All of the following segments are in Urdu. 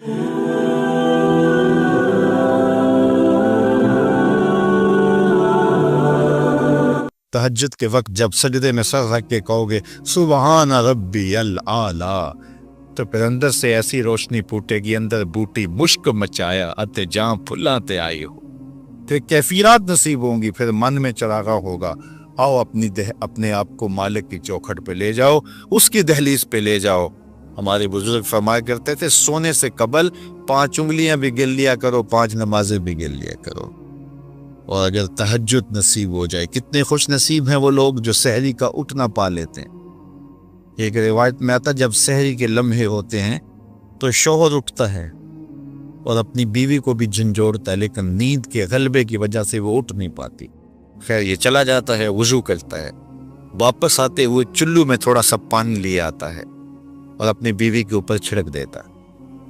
تہجد کے وقت جب سجدے میں سر رکھ کے کہو گے سبحان ربی العالی، تو پھر اندر سے ایسی روشنی پھوٹے گی، اندر بوٹی مشک مچایا اتے جاں پھلاں تے آئی ہو، پھر کیفیات نصیب ہوں گی، پھر من میں چراغا ہوگا، آؤ اپنے آپ کو مالک کی چوکھٹ پہ لے جاؤ، اس کی دہلیز پہ لے جاؤ۔ ہمارے بزرگ فرمایا کرتے تھے سونے سے قبل 5 انگلیاں بھی گن لیا کرو، 5 نمازیں بھی گن لیا کرو۔ اور اگر تہجد نصیب ہو جائے، کتنے خوش نصیب ہیں وہ لوگ جو سحری کا اٹھنا پا لیتے ہیں۔ ایک روایت میں آتا جب سحری کے لمحے ہوتے ہیں تو شوہر اٹھتا ہے اور اپنی بیوی کو بھی جھنجھوڑتا ہے، لیکن نیند کے غلبے کی وجہ سے وہ اٹھ نہیں پاتی۔ خیر یہ چلا جاتا ہے، وضو کرتا ہے، واپس آتے ہوئے چلو میں تھوڑا سا پانی لے آتا ہے اور اپنی بیوی کے اوپر چھڑک دیتا ہے،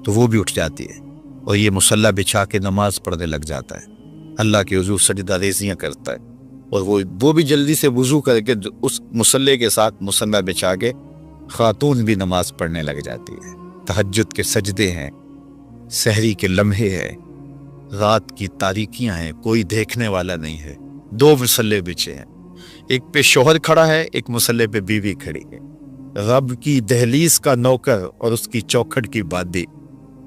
تو وہ بھی اٹھ جاتی ہے اور یہ مصلی بچھا کے نماز پڑھنے لگ جاتا ہے، اللہ کے حضور سجدہ ریزیاں کرتا ہے، اور وہ بھی جلدی سے وضو کر کے اس مصلی کے ساتھ مصلی بچھا کے خاتون بھی نماز پڑھنے لگ جاتی ہے۔ تہجد کے سجدے ہیں، سحری کے لمحے ہیں، رات کی تاریکیاں ہیں، کوئی دیکھنے والا نہیں ہے، 2 مصلی بچھے ہیں، ایک پہ شوہر کھڑا ہے، ایک مصلی پہ بیوی کھڑی ہے، رب کی دہلیز کا نوکر اور اس کی چوکھٹ کی بادی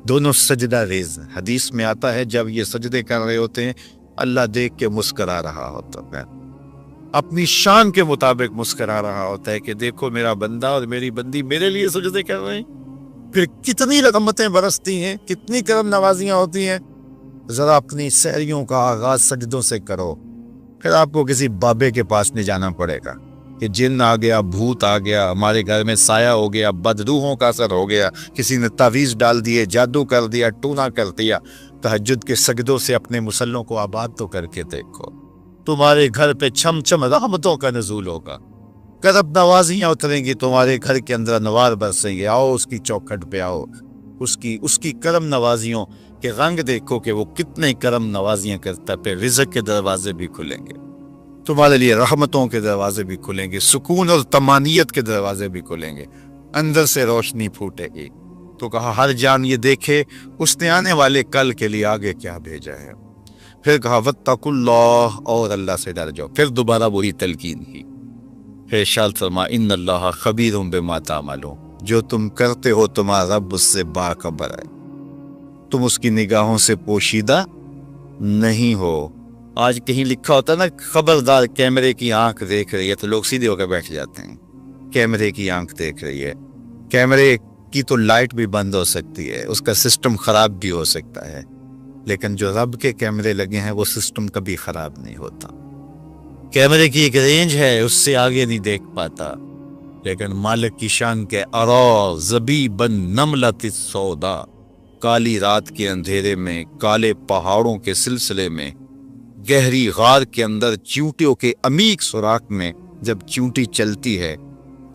دونوں سجدہ ریز۔ حدیث میں آتا ہے جب یہ سجدے کر رہے ہوتے ہیں اللہ دیکھ کے مسکرا رہا ہوتا ہے، اپنی شان کے مطابق مسکرا رہا ہوتا ہے کہ دیکھو میرا بندہ اور میری بندی میرے لیے سجدے کر رہے ہیں، پھر کتنی رحمتیں برستی ہیں، کتنی کرم نوازیاں ہوتی ہیں۔ ذرا اپنی سحریوں کا آغاز سجدوں سے کرو، پھر آپ کو کسی بابے کے پاس نہیں جانا پڑے گا کہ جن آ گیا، بھوت آ گیا، ہمارے گھر میں سایہ ہو گیا، بدروحوں کا اثر ہو گیا، کسی نے تعویذ ڈال دیے، جادو کر دیا، ٹونا کر دیا۔ تہجد کے سجدوں سے اپنے مسلوں کو آباد تو کر کے دیکھو، تمہارے گھر پہ چھم چھم رحمتوں کا نزول ہوگا، کرم نوازیاں اتریں گی تمہارے گھر کے اندر، انوار برسیں گے۔ آؤ اس کی چوکھٹ پہ آؤ، اس کی کرم نوازیوں کے رنگ دیکھو کہ وہ کتنے کرم نوازیاں کرتا ہے، پھر رزق کے دروازے بھی کھلیں گے تمہارے لیے، رحمتوں کے دروازے بھی کھلیں گے، سکون اور طمانینت کے دروازے بھی کھلیں گے، اندر سے روشنی پھوٹے گی۔ تو کہا ہر جان یہ دیکھے اس نے آنے والے کل کے لیے آگے کیا بھیجا ہے۔ پھر کہا واتقوا اللہ، اور اللہ سے ڈر جاؤ۔ پھر دوبارہ وہی تلقین کی، پھر ارشاد فرما ان اللہ خبیر بما تعملون، جو تم کرتے ہو تمہارا رب اس سے باخبر ہے، تم اس کی نگاہوں سے پوشیدہ نہیں ہو۔ آج کہیں لکھا ہوتا ہے نا خبردار کیمرے کی آنکھ دیکھ رہی ہے، تو لوگ سیدھے ہو کے بیٹھ جاتے ہیں، کیمرے کی آنکھ دیکھ رہی ہے۔ کیمرے کی تو لائٹ بھی بند ہو سکتی ہے، اس کا سسٹم خراب بھی ہو سکتا ہے، لیکن جو رب کے کیمرے لگے ہیں وہ سسٹم کبھی خراب نہیں ہوتا۔ کیمرے کی ایک رینج ہے، اس سے آگے نہیں دیکھ پاتا، لیکن مالک کی شان کے ارا زبیبا نملۃ السودا، کالی رات کے اندھیرے میں، کالے پہاڑوں کے سلسلے میں، گہری غار کے اندر چیونٹیوں کے عمیق سوراخ میں جب چیونٹی چلتی ہے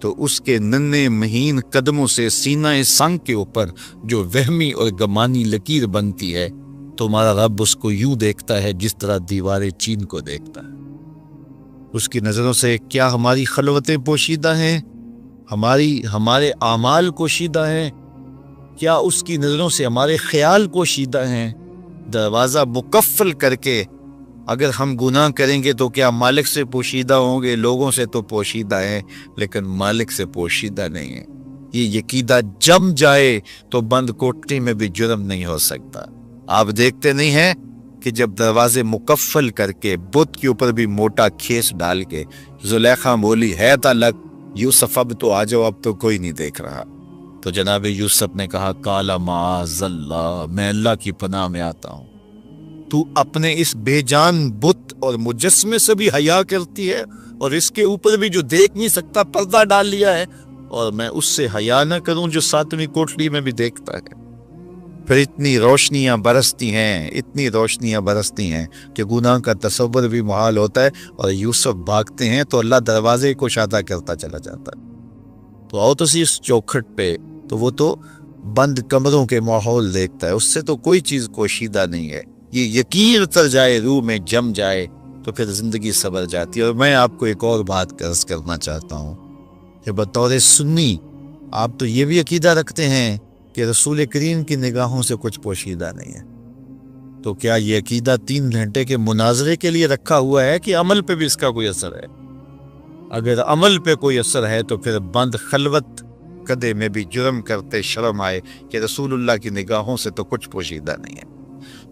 تو اس کے ننھے مہین قدموں سے سینہ سنگ کے اوپر جو وہمی اور گمانی لکیر بنتی ہے، تو ہمارا رب اس کو یوں دیکھتا ہے جس طرح دیوار چین کو دیکھتا ہے۔ اس کی نظروں سے کیا ہماری خلوتیں پوشیدہ ہیں، ہمارے اعمال پوشیدہ ہیں، کیا اس کی نظروں سے ہمارے خیال پوشیدہ ہیں؟ دروازہ مقفل کر کے اگر ہم گناہ کریں گے تو کیا مالک سے پوشیدہ ہوں گے؟ لوگوں سے تو پوشیدہ ہیں، لیکن مالک سے پوشیدہ نہیں ہیں۔ یہ عقیدہ جم جائے تو بند کوٹری میں بھی جرم نہیں ہو سکتا۔ آپ دیکھتے نہیں ہیں کہ جب دروازے مقفل کر کے بت کے اوپر بھی موٹا کھیس ڈال کے زلیخا بولی ہے تلک یوسف اب تو آ جاؤ، اب تو کوئی نہیں دیکھ رہا، تو جناب یوسف نے کہا کالا معاذ اللہ، میں اللہ کی پناہ میں آتا ہوں، تو اپنے اس بے جان بت اور مجسمے سے بھی حیا کرتی ہے، اور اس کے اوپر بھی جو دیکھ نہیں سکتا پردہ ڈال لیا ہے، اور میں اس سے حیا نہ کروں جو 7ویں کوٹری میں بھی دیکھتا ہے۔ پھر اتنی روشنیاں برستی ہیں کہ گناہ کا تصور بھی محال ہوتا ہے، اور یوسف بھاگتے ہیں تو اللہ دروازے کو شادہ کرتا چلا جاتا ہے۔ تو آؤ تو اس چوکھٹ پہ، تو وہ تو بند کمروں کے ماحول دیکھتا ہے، اس سے تو کوئی چیز پوشیدہ نہیں ہے۔ یہ یقین اتر جائے، روح میں جم جائے، تو پھر زندگی سنور جاتی ہے۔ اور میں آپ کو ایک اور بات عرض کرنا چاہتا ہوں کہ بطور سنی آپ تو یہ بھی عقیدہ رکھتے ہیں کہ رسول کریم کی نگاہوں سے کچھ پوشیدہ نہیں ہے، تو کیا یہ عقیدہ 3 گھنٹے کے مناظرے کے لیے رکھا ہوا ہے کہ عمل پہ بھی اس کا کوئی اثر ہے؟ اگر عمل پہ کوئی اثر ہے تو پھر بند خلوت کدے میں بھی جرم کرتے شرم آئے کہ رسول اللہ کی نگاہوں سے تو کچھ پوشیدہ نہیں ہے۔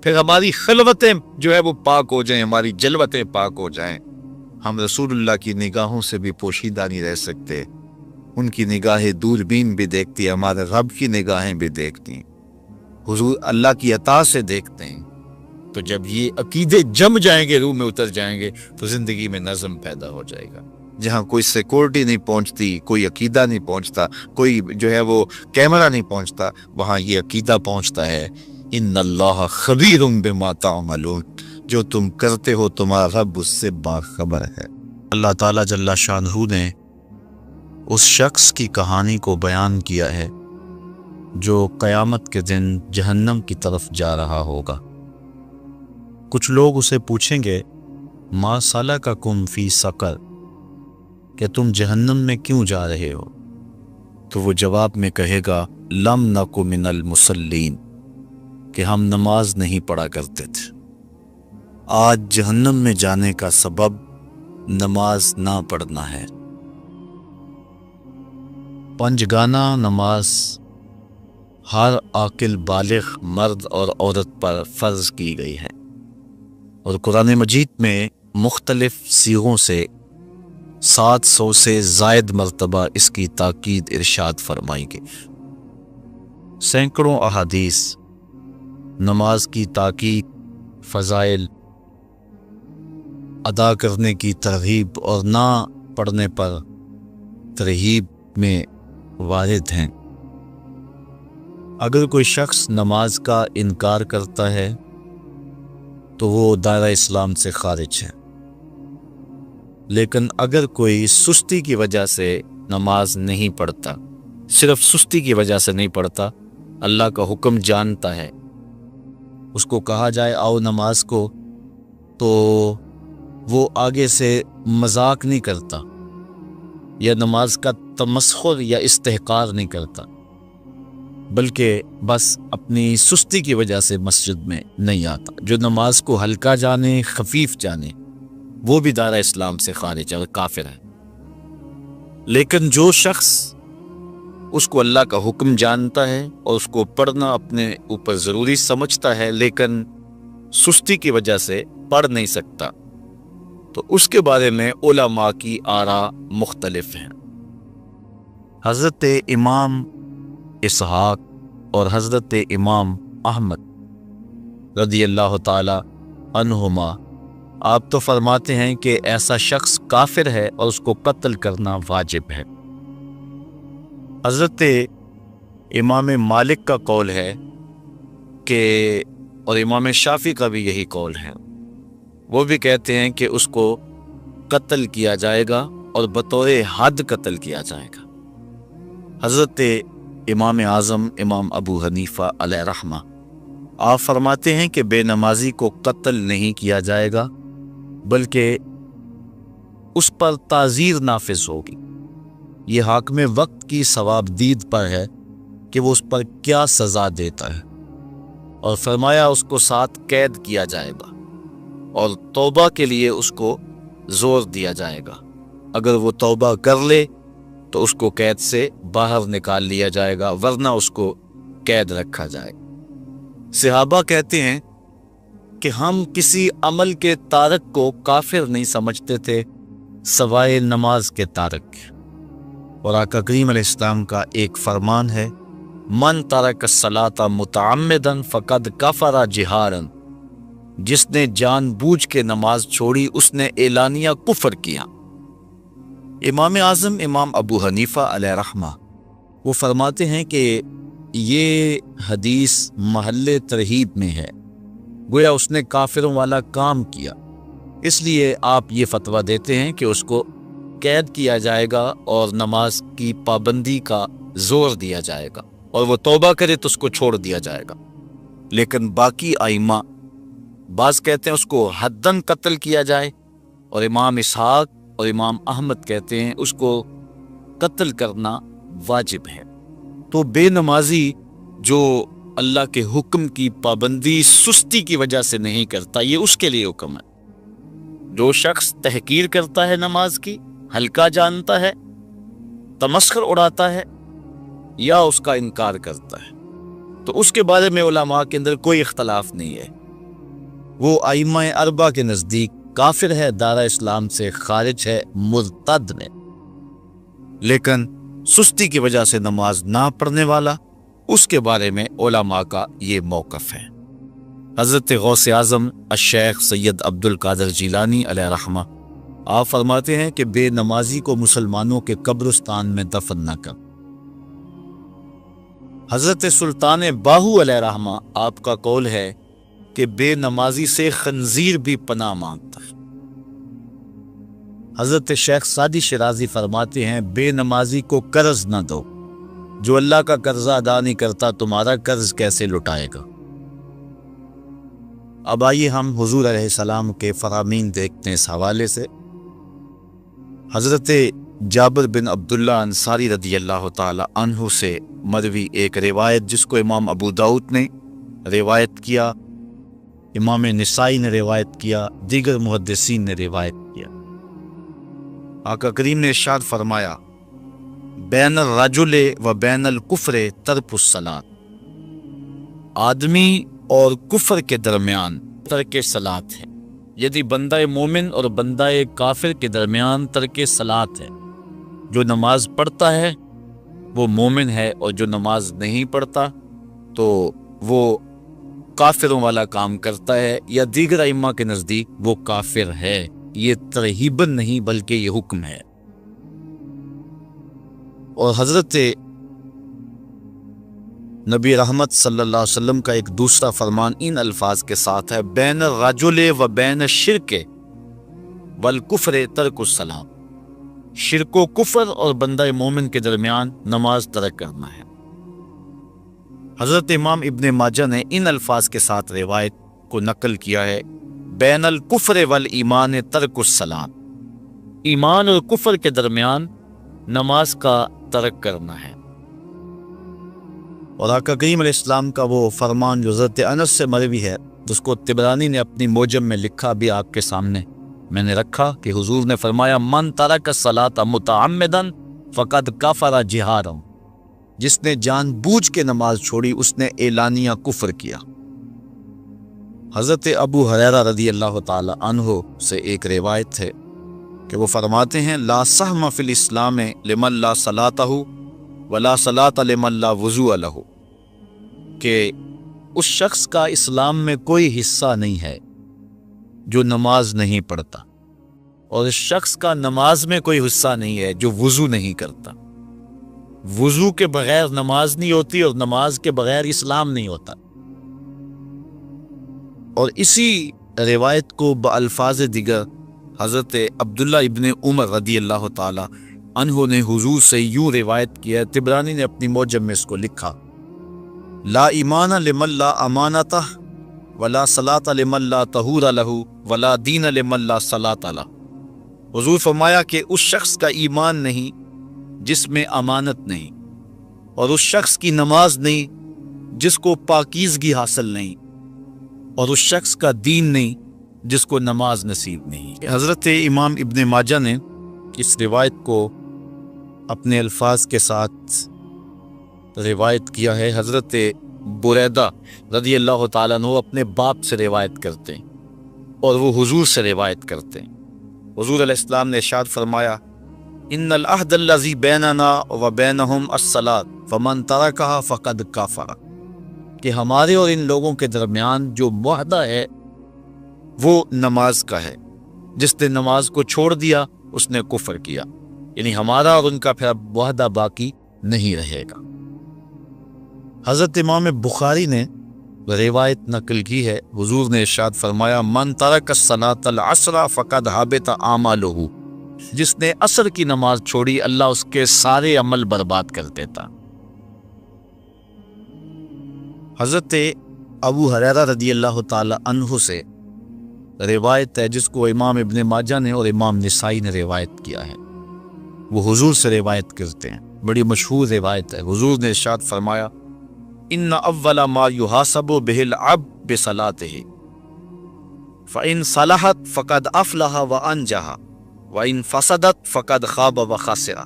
پھر ہماری خلوتیں جو ہے وہ پاک ہو جائیں، ہماری جلوتیں پاک ہو جائیں، ہم رسول اللہ کی نگاہوں سے بھی پوشیدہ نہیں رہ سکتے۔ ان کی نگاہیں دوربین بھی دیکھتی ہیں، ہمارے رب کی نگاہیں بھی دیکھتی ہیں، حضور اللہ کی عطا سے دیکھتے ہیں۔ تو جب یہ عقیدے جم جائیں گے، روح میں اتر جائیں گے، تو زندگی میں نظم پیدا ہو جائے گا۔ جہاں کوئی سیکورٹی نہیں پہنچتی، کوئی عقیدہ نہیں پہنچتا، کوئی جو ہے وہ کیمرہ نہیں پہنچتا، وہاں یہ عقیدہ پہنچتا ہے، ان اللہ خبیر بما تعملون، جو تم کرتے ہو تمہارا رب اس سے باخبر ہے۔ اللہ تعالیٰ جل شانہ نے اس شخص کی کہانی کو بیان کیا ہے جو قیامت کے دن جہنم کی طرف جا رہا ہوگا۔ کچھ لوگ اسے پوچھیں گے ما سلککم فی سقر، کہ تم جہنم میں کیوں جا رہے ہو؟ تو وہ جواب میں کہے گا لم نک من المصلین، کہ ہم نماز نہیں پڑھا کرتے تھے۔ آج جہنم میں جانے کا سبب نماز نہ پڑھنا ہے۔ پنجگانہ نماز ہر عاقل بالغ مرد اور عورت پر فرض کی گئی ہے، اور قرآن مجید میں مختلف صیغوں سے 700 سے زائد مرتبہ اس کی تاکید ارشاد فرمائی گئی۔ سینکڑوں احادیث نماز کی تاکید، فضائل، ادا کرنے کی ترغیب اور نہ پڑھنے پر ترہیب میں وارد ہیں۔ اگر کوئی شخص نماز کا انکار کرتا ہے تو وہ دائرہ اسلام سے خارج ہے، لیکن اگر کوئی سستی کی وجہ سے نماز نہیں پڑھتا، صرف سستی کی وجہ سے نہیں پڑھتا، اللہ کا حکم جانتا ہے، اس کو کہا جائے آؤ نماز کو، تو وہ آگے سے مذاق نہیں کرتا یا نماز کا تمسخر یا استحقار نہیں کرتا، بلکہ بس اپنی سستی کی وجہ سے مسجد میں نہیں آتا۔ جو نماز کو ہلکا جانے، خفیف جانے، وہ بھی دائرہ اسلام سے خارج ہے اور کافر ہے۔ لیکن جو شخص اس کو اللہ کا حکم جانتا ہے اور اس کو پڑھنا اپنے اوپر ضروری سمجھتا ہے، لیکن سستی کی وجہ سے پڑھ نہیں سکتا، تو اس کے بارے میں علماء کی آراء مختلف ہیں۔ حضرت امام اسحاق اور حضرت امام احمد رضی اللہ تعالی عنہما آپ تو فرماتے ہیں کہ ایسا شخص کافر ہے اور اس کو قتل کرنا واجب ہے۔ حضرت امام مالک کا قول ہے کہ، اور امام شافعی کا بھی یہی قول ہے، وہ بھی کہتے ہیں کہ اس کو قتل کیا جائے گا اور بطور حد قتل کیا جائے گا۔ حضرت امام اعظم امام ابو حنیفہ علیہ رحمہ آپ فرماتے ہیں کہ بے نمازی کو قتل نہیں کیا جائے گا، بلکہ اس پر تعزیر نافذ ہوگی۔ یہ حاکم وقت کی ثواب دید پر ہے کہ وہ اس پر کیا سزا دیتا ہے، اور فرمایا اس کو 7 قید کیا جائے گا اور توبہ کے لیے اس کو زور دیا جائے گا۔ اگر وہ توبہ کر لے تو اس کو قید سے باہر نکال لیا جائے گا، ورنہ اس کو قید رکھا جائے گا۔ صحابہ کہتے ہیں کہ ہم کسی عمل کے تارک کو کافر نہیں سمجھتے تھے سوائے نماز کے تارک۔ اور آقا کریم علیہ السلام کا ایک فرمان ہے من ترک الصلاۃ متعمدا فقد کفر جہارا، جس نے جان بوجھ کے نماز چھوڑی اس نے اعلانیہ کفر کیا۔ امام اعظم امام ابو حنیفہ علیہ رحمہ وہ فرماتے ہیں کہ یہ حدیث محل ترہیب میں ہے، گویا اس نے کافروں والا کام کیا، اس لیے آپ یہ فتویٰ دیتے ہیں کہ اس کو قید کیا جائے گا اور نماز کی پابندی کا زور دیا جائے گا، اور وہ توبہ کرے تو اس کو چھوڑ دیا جائے گا۔ لیکن باقی ائمہ بعض کہتے ہیں اس کو حداً قتل کیا جائے، اور امام اسحاق اور امام احمد کہتے ہیں اس کو قتل کرنا واجب ہے۔ تو بے نمازی جو اللہ کے حکم کی پابندی سستی کی وجہ سے نہیں کرتا، یہ اس کے لیے حکم ہے۔ جو شخص تحقیر کرتا ہے نماز کی، ہلکا جانتا ہے، تمسخر اڑاتا ہے یا اس کا انکار کرتا ہے، تو اس کے بارے میں علماء کے اندر کوئی اختلاف نہیں ہے، وہ ائمہ اربعہ کے نزدیک کافر ہے، دارہ اسلام سے خارج ہے، مرتد ہے۔ لیکن سستی کی وجہ سے نماز نہ پڑھنے والا، اس کے بارے میں علماء کا یہ موقف ہے۔ حضرت غوث اعظم الشیخ سید عبد القادر جیلانی علیہ رحمہ آپ فرماتے ہیں کہ بے نمازی کو مسلمانوں کے قبرستان میں دفن نہ کر۔ حضرت سلطان باہو علیہ رحمہ آپ کا قول ہے کہ بے نمازی سے خنزیر بھی پناہ مانگتا ہے۔ حضرت شیخ سعدی شیرازی فرماتے ہیں بے نمازی کو قرض نہ دو، جو اللہ کا قرضہ ادا نہیں کرتا تمہارا قرض کیسے لٹائے گا۔ اب آئیے ہم حضور علیہ السلام کے فرامین دیکھتے ہیں اس حوالے سے۔ حضرت جابر بن عبداللہ انصاری رضی اللہ تعالی عنہ سے مروی ایک روایت، جس کو امام ابو داؤد نے روایت کیا، امام نسائی نے روایت کیا، دیگر محدثین نے روایت کیا۔ آقا کریم نے ارشاد فرمایا بین الرجل و بین الکفر ترک الصلاۃ، آدمی اور کفر کے درمیان ترک صلاۃ ہے، یعنی بندہ مومن اور بندہ کافر کے درمیان ترک صلاۃ ہے۔ جو نماز پڑھتا ہے وہ مومن ہے، اور جو نماز نہیں پڑھتا تو وہ کافروں والا کام کرتا ہے، یا دیگر ائمہ کے نزدیک وہ کافر ہے۔ یہ ترہیباً نہیں بلکہ یہ حکم ہے۔ اور حضرت نبی رحمت صلی اللہ علیہ وسلم کا ایک دوسرا فرمان ان الفاظ کے ساتھ ہے بین الرجل و بین الشرک والکفر ترک الصلاۃ، شرک و کفر اور بندہ مومن کے درمیان نماز ترک کرنا ہے۔ حضرت امام ابن ماجہ نے ان الفاظ کے ساتھ روایت کو نقل کیا ہے بین الکفر والایمان ترک الصلاۃ، ایمان اور کفر کے درمیان نماز کا ترک کرنا ہے۔ اور آقا کریم علیہ السلام کا وہ فرمان جو حضرت انس سے مروی ہے، جس کو طبرانی نے اپنی موجم میں لکھا، بھی آپ کے سامنے میں نے رکھا، کہ حضور نے فرمایا من ترک الصلاۃ متعمدا فقد کفر جہارا، جس نے جان بوجھ کے نماز چھوڑی اس نے اعلانیہ کفر کیا۔ حضرت ابو ہریرہ رضی اللہ تعالی عنہ سے ایک روایت ہے کہ وہ فرماتے ہیں لا سہم فی الاسلام لمن لا صلاۃ ولا صلاۃ لمن لا وضوء لہ، کہ اس شخص کا اسلام میں کوئی حصہ نہیں ہے جو نماز نہیں پڑھتا، اور اس شخص کا نماز میں کوئی حصہ نہیں ہے جو وضو نہیں کرتا۔ وضو کے بغیر نماز نہیں ہوتی، اور نماز کے بغیر اسلام نہیں ہوتا۔ اور اسی روایت کو بالفاظ دیگر حضرت عبداللہ ابن عمر رضی اللہ تعالی عنہ نے حضور سے یوں روایت کیا، طبرانی نے اپنی موجم میں اس کو لکھا لا ایمان لمن لا امانتہ ولا صلاۃ لمن لا طہور لہ ولا دین لمن لا صلاۃ لہ۔ حضور فرمایا کہ اس شخص کا ایمان نہیں جس میں امانت نہیں، اور اس شخص کی نماز نہیں جس کو پاکیزگی حاصل نہیں، اور اس شخص کا دین نہیں جس کو نماز نصیب نہیں۔ حضرت امام ابن ماجہ نے اس روایت کو اپنے الفاظ کے ساتھ روایت کیا ہے۔ حضرت بریدہ رضی اللہ تعالیٰ عنہ اپنے باپ سے روایت کرتے ہیں، اور وہ حضور سے روایت کرتے ہیں۔ حضور علیہ السلام نے ارشاد فرمایا ان العہد الذی بیننا و بینہم الصلاۃ فمن ترکہا فقد کفر، کہ ہمارے اور ان لوگوں کے درمیان جو معاہدہ ہے وہ نماز کا ہے، جس نے نماز کو چھوڑ دیا اس نے کفر کیا، یعنی ہمارا اور ان کا پھر اب معاہدہ باقی نہیں رہے گا۔ حضرت امام بخاری نے روایت نقل کی ہے، حضور نے ارشاد فرمایا من ترک الصلاۃ العصر فقد حبط اعمالہ، جس نے عصر کی نماز چھوڑی اللہ اس کے سارے عمل برباد کر دیتا۔ حضرت ابو ہریرہ رضی اللہ تعالی عنہ سے روایت ہے، جس کو امام ابن ماجہ نے اور امام نسائی نے روایت کیا ہے، وہ حضور سے روایت کرتے ہیں، بڑی مشہور روایت ہے۔ حضور نے ارشاد فرمایا ان اول ما یحاسب به العبد بصلاته فان صلحت فقد افلح وانجح وان فسدت فقد خاب وخسر۔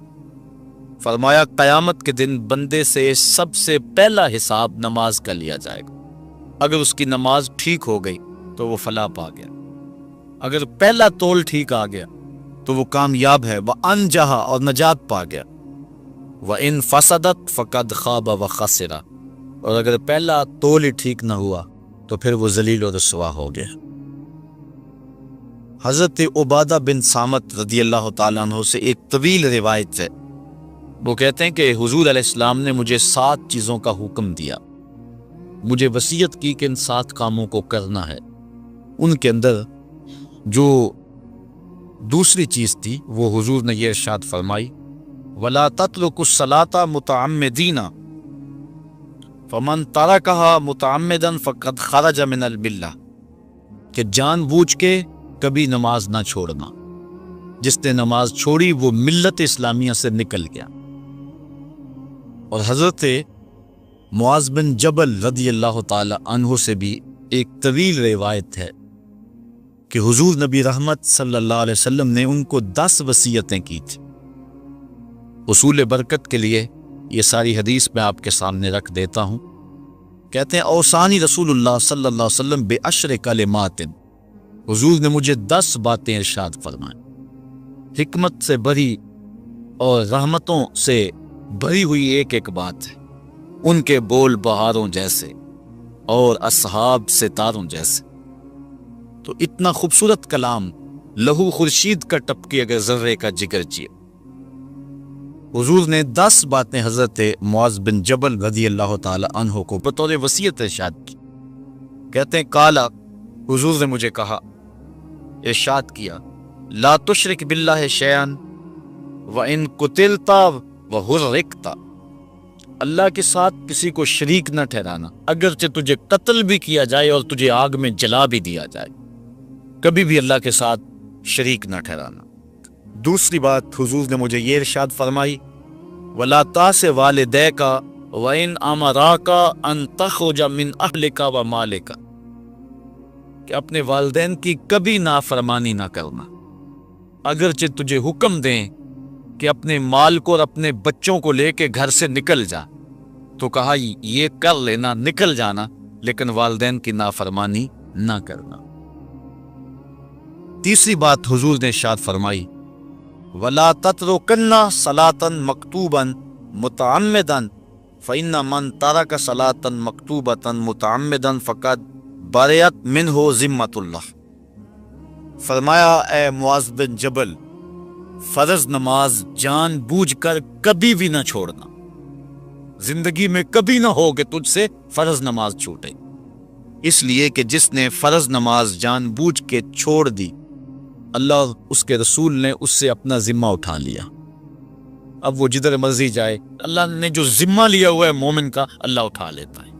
فرمایا قیامت کے دن بندے سے سب سے پہلا حساب نماز کا لیا جائے گا۔ اگر اس کی نماز ٹھیک ہو گئی تو وہ فلاح پا گیا، اگر پہلا تول ٹھیک آ گیا تو وہ کامیاب ہے، وانجح اور نجات پا گیا، وان فسدت فقد خاب وخسر، اور اگر پہلا تول ہی ٹھیک نہ ہوا تو پھر وہ ذلیل و رسوا ہو گیا۔ حضرت عبادہ بن صامت رضی اللہ تعالیٰ عنہ سے ایک طویل روایت ہے، وہ کہتے ہیں کہ حضور علیہ السلام نے مجھے 7 چیزوں کا حکم دیا، مجھے وصیت کی کہ ان 7 کاموں کو کرنا ہے۔ ان کے اندر جو دوسری چیز تھی وہ حضور نے یہ ارشاد فرمائی، وَلَا تَتْرُكُوا الصَّلَاةَ مُتَعَمِّدِينَ فَمَنْ تَرَكَهَا مُتَعَمِّدًا فَقَدْ خَرَجَ مِنَ الْمِلَّةِ، کہ جان بوجھ کے کبھی نماز نہ چھوڑنا، جس نے نماز چھوڑی وہ ملت اسلامیہ سے نکل گیا۔ اور حضرت معاذ بن جبل رضی اللہ تعالی عنہ سے بھی ایک طویل روایت ہے کہ حضور نبی رحمت صلی اللہ علیہ وسلم نے ان کو 10 وصیتیں کی تھی۔ حصول برکت کے لیے یہ ساری حدیث میں آپ کے سامنے رکھ دیتا ہوں۔ کہتے ہیں اوصانی رسول اللہ صلی اللہ علیہ وسلم بعشر کلمات، حضور نے مجھے 10 باتیں ارشاد فرمائیں، حکمت سے بھری اور رحمتوں سے بھری ہوئی ایک ایک بات ہے، ان کے بول بہاروں جیسے اور اصحاب ستاروں جیسے۔ تو اتنا خوبصورت کلام، لہو خورشید کا ٹپکے اگر ذرے کا جگر جیے۔ حضور نے 10 باتیں حضرت معاذ بن جبل رضی اللہ تعالی عنہ کو بطور وصیت ارشاد کی۔ کہتے ہیں کالا، حضور نے مجھے کہا، ارشاد کیا، لا تشرک باللہ شیئا وان قتلت وحرقت، اللہ کے ساتھ کسی کو شریک نہ ٹھہرانا، اگرچہ تجھے قتل بھی کیا جائے اور تجھے آگ میں جلا بھی دیا جائے، کبھی بھی اللہ کے ساتھ شریک نہ ٹھہرانا۔ دوسری بات حضور نے مجھے یہ ارشاد فرمائی، وَلَا تَعْصِ وَالِدَيْكَ وَإِنْ أَمَرَاكَ أَن تَخْرُجَ مِنْ أَهْلِكَ وَمَالِكَ، کہ اپنے والدین کی کبھی نافرمانی نہ کرنا، اگرچہ تجھے حکم دیں کہ اپنے مال کو اور اپنے بچوں کو لے کے گھر سے نکل جا، تو کہا یہ کر لینا، نکل جانا، لیکن والدین کی نافرمانی نہ کرنا۔ تیسری بات حضور نے ارشاد فرمائی، وَلَا تَتْرُكَنَّ صَلَاةً مَكْتُوبًا مُتَعَمِّدًا فَإِنَّ مَنْ تَرَكَ صَلَاةً مَكْتُوبَةً مُتَعَمِّدًا فَقَدْ بَرِئَتْ مِنْهُ ذِمَّةُ اللَّهِ۔ فرمایا اے معاذ بن جبل، فرض نماز جان بوجھ کر کبھی بھی نہ چھوڑنا، زندگی میں کبھی نہ ہو کہ تجھ سے فرض نماز چھوٹے، اس لیے کہ جس نے فرض نماز جان بوجھ کے چھوڑ دی، اللہ اس کے رسول نے اس سے اپنا ذمہ اٹھا لیا۔ اب وہ جدھر مرضی جائے، اللہ نے جو ذمہ لیا ہوا ہے مومن کا، اللہ اٹھا لیتا ہے۔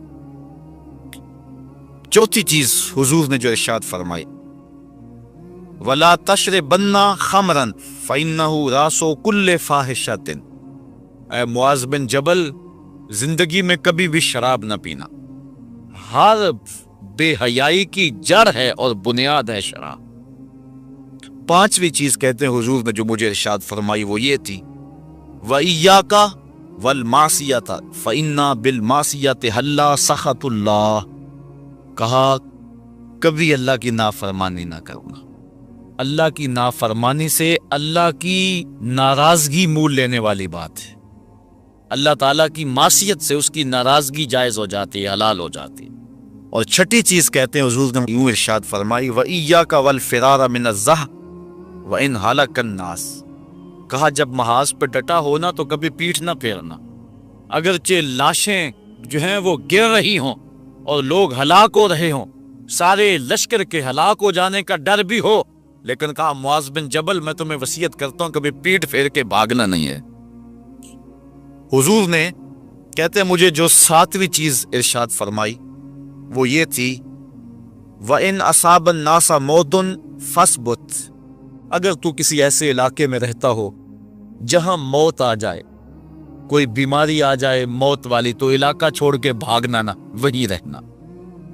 چوتھی چیز حضور نے جو ارشاد فرمائی، وَلَا تَشْرِبَنَّ خَمْرًا فَإِنَّهُ رَأْسُ كُلِّ فَاحِشَةٍ، اے معاذ بن جبل، زندگی میں کبھی بھی شراب نہ پینا، ہر بے حیائی کی جڑ ہے اور بنیاد ہے شراب۔ پانچویں چیز کہتے ہیں حضور نے جو مجھے ارشاد فرمائی وہ یہ تھی، وَإِيَّاكَ وَالْمَعْصِيَةَ فَإِنَّ بِالْمَعْصِيَةِ حَلَّ سَخَطُ اللَّهِ، کہا کبھی اللہ کی نافرمانی نہ کرنا، اللہ کی نافرمانی سے اللہ کی ناراضگی مول لینے والی بات ہے، اللہ تعالیٰ کی معصیت سے اس کی ناراضگی جائز ہو جاتی ہے، حلال ہو جاتی ہے۔ اور چھٹی چیز کہتے ہیں حضور نے یوں ارشاد فرمائی، وَإِيَّاكَ وَالْفِرَارَ مِنَ الزَّحْفِ وَإِنْ هَلَكَ النَّاسِ، کہا جب محاذ پہ ڈٹا ہونا تو کبھی پیٹھ نہ پھیرنا، اگرچہ لاشیں جو ہیں وہ گر رہی ہوں اور لوگ ہلاک ہو رہے ہوں، سارے لشکر کے ہلاک ہو جانے کا ڈر بھی ہو، لیکن کہا معاذ بن جبل میں تمہیں وصیت کرتا ہوں کبھی پیٹھ پھیر کے بھاگنا نہیں ہے۔ حضور نے کہتے ہیں مجھے جو 7ویں چیز ارشاد فرمائی وہ یہ تھی، وَإِنْ أَصَابَ النَّاسَ مَوْتٌ فَاصْبُتْ، اگر تو کسی ایسے علاقے میں رہتا ہو جہاں موت آ جائے کوئی بیماری آ جائے موت والی تو علاقہ چھوڑ کے بھاگنا نہ، وہیں رہنا۔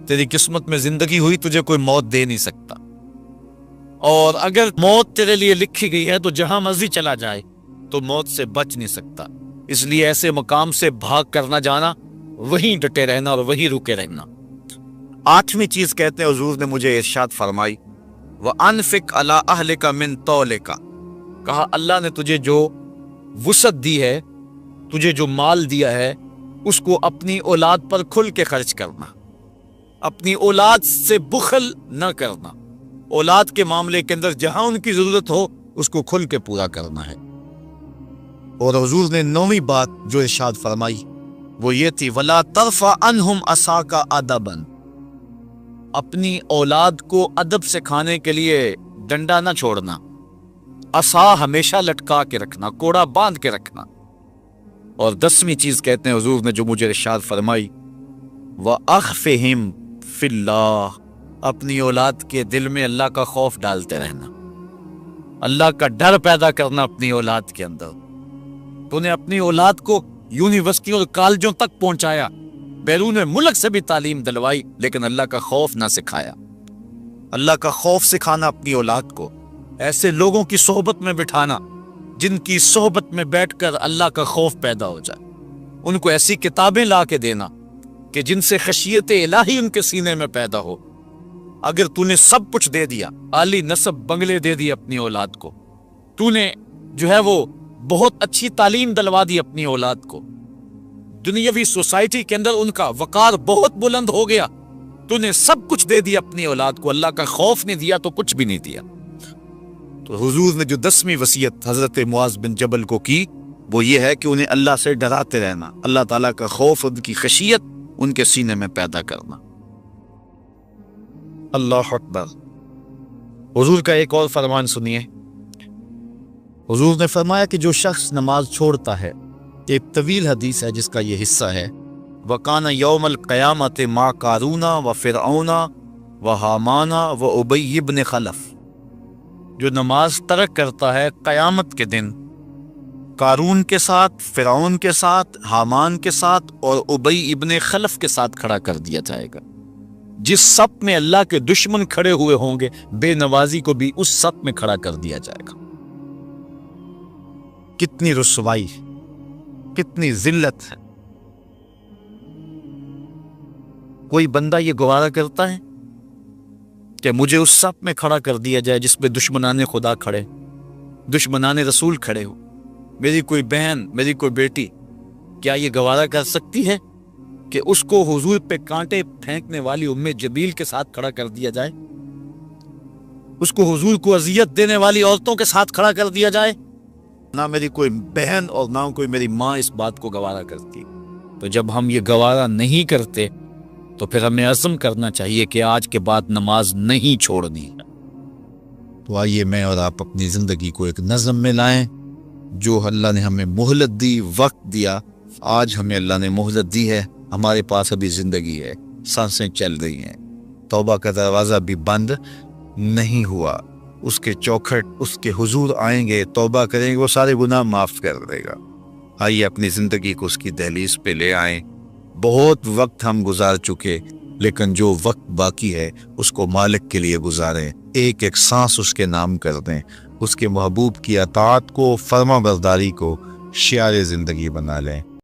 تیری قسمت میں زندگی ہوئی، تجھے کوئی موت دے نہیں سکتا، اور اگر موت تیرے لیے لکھی گئی ہے تو جہاں مرضی چلا جائے تو موت سے بچ نہیں سکتا۔ اس لیے ایسے مقام سے بھاگ کر نہ جانا، وہیں ڈٹے رہنا اور وہیں رکے رہنا۔ آٹھویں چیز کہتے ہیں حضور نے مجھے ارشاد فرمائی، وَأَنفِقْ عَلَىٰ أَهْلِكَ مِن طَوْلِكَ، کہا اللہ نے تجھے جو وسعت دی ہے، تجھے جو مال دیا ہے، اس کو اپنی اولاد پر کھل کے خرچ کرنا، اپنی اولاد سے بخل نہ کرنا۔ اولاد کے معاملے کے اندر جہاں ان کی ضرورت ہو اس کو کھل کے پورا کرنا ہے۔ اور حضور نے نویں بات جو ارشاد فرمائی وہ یہ تھی، وَلَا تَرْفَعْ عَنْهُمْ عَصَاكَ أَدَبًا، اپنی اولاد کو ادب سکھانے کے لیے ڈنڈا نہ چھوڑنا، عصا ہمیشہ لٹکا کے رکھنا، کوڑا باندھ کے رکھنا۔ اور 10ویں چیز کہتے ہیں حضور نے جو مجھے ارشاد فرمائی، وَأَخْفِهِمْ فِي اللَّهِ، اپنی اولاد کے دل میں اللہ کا خوف ڈالتے رہنا، اللہ کا ڈر پیدا کرنا اپنی اولاد کے اندر۔ تو نے اپنی اولاد کو یونیورسٹی اور کالجوں تک پہنچایا، بیرون ملک سے بھی تعلیم دلوائی، لیکن اللہ کا خوف نہ سکھایا۔ اللہ کا خوف سکھانا اپنی اولاد کو، ایسے لوگوں کی صحبت میں بٹھانا جن کی صحبت میں بیٹھ کر اللہ کا خوف پیدا ہو جائے، ان کو ایسی کتابیں لا کے دینا کہ جن سے خشیت الہی ان کے سینے میں پیدا ہو۔ اگر تو نے سب کچھ دے دیا، عالی نسب بنگلے دے دی اپنی اولاد کو، تو نے جو ہے وہ بہت اچھی تعلیم دلوا دی اپنی اولاد کو، دنیاوی سوسائٹی کے اندر ان کا وقار بہت بلند ہو گیا، تو نے سب کچھ دے دیا اپنی اولاد کو، اللہ کا خوف نہیں دیا تو کچھ بھی نہیں دیا۔ تو حضور نے جو 10ویں وصیت حضرت معاذ بن جبل کو کی وہ یہ ہے کہ انہیں اللہ سے ڈراتے رہنا، اللہ تعالیٰ کا خوف، ان کی خشیت ان کے سینے میں پیدا کرنا۔ اللہ اکبر۔ حضور کا ایک اور فرمان سنیے، حضور نے فرمایا کہ جو شخص نماز چھوڑتا ہے، ایک طویل حدیث ہے جس کا یہ حصہ ہے، وَكَانَ يَوْمَ الْقِيَامَةِ مَعَ قَارُونَ وَفِرْعَوْنَ وَحَامَانَ وَأُبَيِّ بْنِ خَلَف، جو نماز ترک کرتا ہے قیامت کے دن قارون کے ساتھ، فرعون کے ساتھ، حامان کے ساتھ اور ابی ابن خلف کے ساتھ کھڑا کر دیا جائے گا۔ جس صف میں اللہ کے دشمن کھڑے ہوئے ہوں گے، بے نوازی کو بھی اس صف میں کھڑا کر دیا جائے گا۔ کتنی رسوائی، کتنی ذلت ہے۔ کوئی بندہ یہ گوارا کرتا ہے کہ مجھے اس صف میں کھڑا کر دیا جائے جس پہ دشمنان خدا کھڑے، دشمنان رسول کھڑے ہو؟ میری کوئی بہن، میری کوئی بیٹی کیا یہ گوارا کر سکتی ہے کہ اس کو حضور پہ کانٹے پھینکنے والی ام جبیل کے ساتھ کھڑا کر دیا جائے، اس کو حضور کو اذیت دینے والی عورتوں کے ساتھ کھڑا کر دیا جائے؟ نہ میری کوئی بہن اور نہ کوئی میری ماں اس بات کو گوارا کرتی۔ تو جب ہم یہ گوارا نہیں کرتے تو پھر ہمیں عزم کرنا چاہیے کہ آج کے بعد نماز نہیں چھوڑنی۔ تو آئیے میں اور آپ اپنی زندگی کو ایک نظم میں لائیں۔ جو اللہ نے ہمیں مہلت دی، وقت دیا، آج ہمیں اللہ نے مہلت دی ہے، ہمارے پاس ابھی زندگی ہے، سانسیں چل رہی ہیں، توبہ کا دروازہ بھی بند نہیں ہوا، اس کے چوکھٹ، اس کے حضور آئیں گے، توبہ کریں گے، وہ سارے گناہ معاف کر دے گا۔ آئیے اپنی زندگی کو اس کی دہلیز پہ لے آئیں۔ بہت وقت ہم گزار چکے، لیکن جو وقت باقی ہے اس کو مالک کے لیے گزاریں، ایک ایک سانس اس کے نام کر دیں، اس کے محبوب کی اطاعت کو، فرما برداری کو شعار زندگی بنا لیں۔